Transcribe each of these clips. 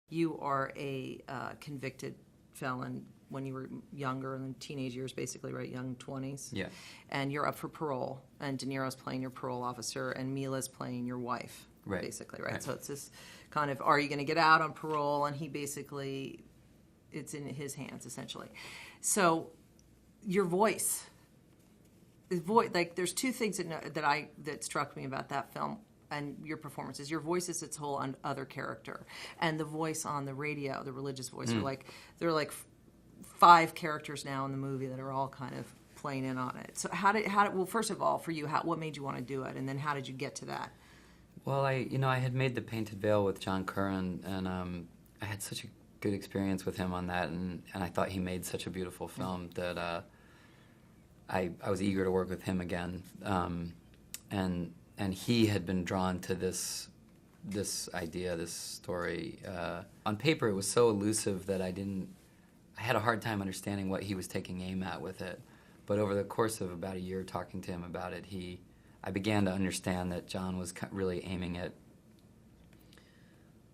You are a convicted felon when you were younger, in the teenage years, basically, right? Young 20s. Yeah. And you're up for parole, and De Niro's playing your parole officer, and Mila's playing your wife, right. basically, right? Right? So it's this kind of, are you going to get out on parole? And he basically, it's in his hands, essentially. So your voice, like, there's two things that struck me about that film and your performances. Your voice is its whole other character, and the voice on the radio, the religious voice, there are like 5 characters now in the movie that are all kind of playing in on it. So well, first of all, for you, what made you want to do it, and then how did you get to that? Well, I had made The Painted Veil with John Curran, and I had such a good experience with him on that, and I thought he made such a beautiful film that I was eager to work with him again, and he had been drawn to this idea, this story. On paper, it was so elusive that I had a hard time understanding what he was taking aim at with it. But over the course of about a year talking to him about it, I began to understand that John was really aiming at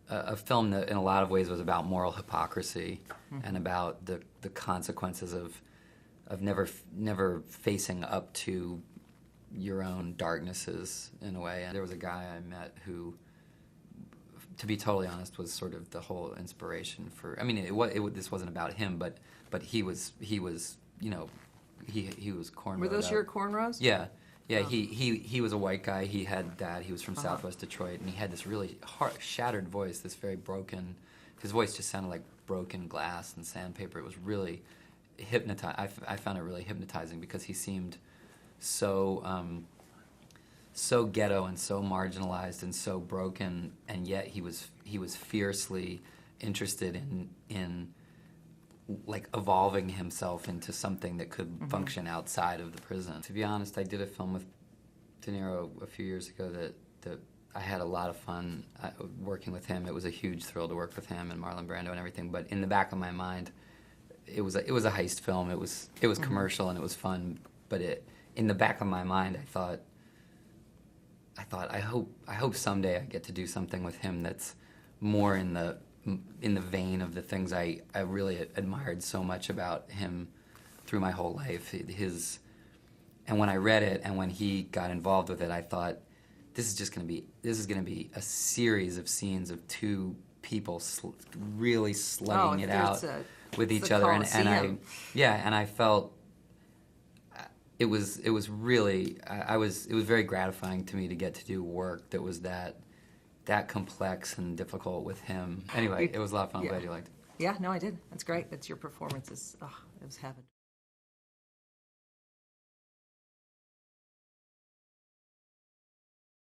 a film that in a lot of ways was about moral hypocrisy and about the consequences of never facing up to your own darknesses, in a way. And there was a guy I met who, to be totally honest, was sort of the whole inspiration for. I mean, this wasn't about him, but he was cornrowed. Were those your cornrows? Yeah. Yeah, Oh. he was a white guy. He had that. He was from Southwest Detroit, and he had this really shattered voice, this very broken. His voice just sounded like broken glass and sandpaper. It was really I found it really hypnotizing because he seemed so ghetto and so marginalized and so broken, and yet he was fiercely interested in like evolving himself into something that could function outside of the prison. To be honest, I did a film with De Niro a few years ago that I had a lot of fun working with him. It was a huge thrill to work with him and Marlon Brando and everything. But in the back of my mind, it was a heist film. It was commercial and it was fun. But in the back of my mind, I thought I hope someday I get to do something with him that's more in the vein of the things I really admired so much about him through my whole life. And when I read it and when he got involved with it, I thought this is going to be a series of scenes of two people really slugging it out with each other, and I felt it was really it was very gratifying to me to get to do work that was that complex and difficult with him. Anyway, it was a lot of fun. I'm glad you liked it. Yeah, no, I did. That's great. That's your performances. Oh, it was heaven.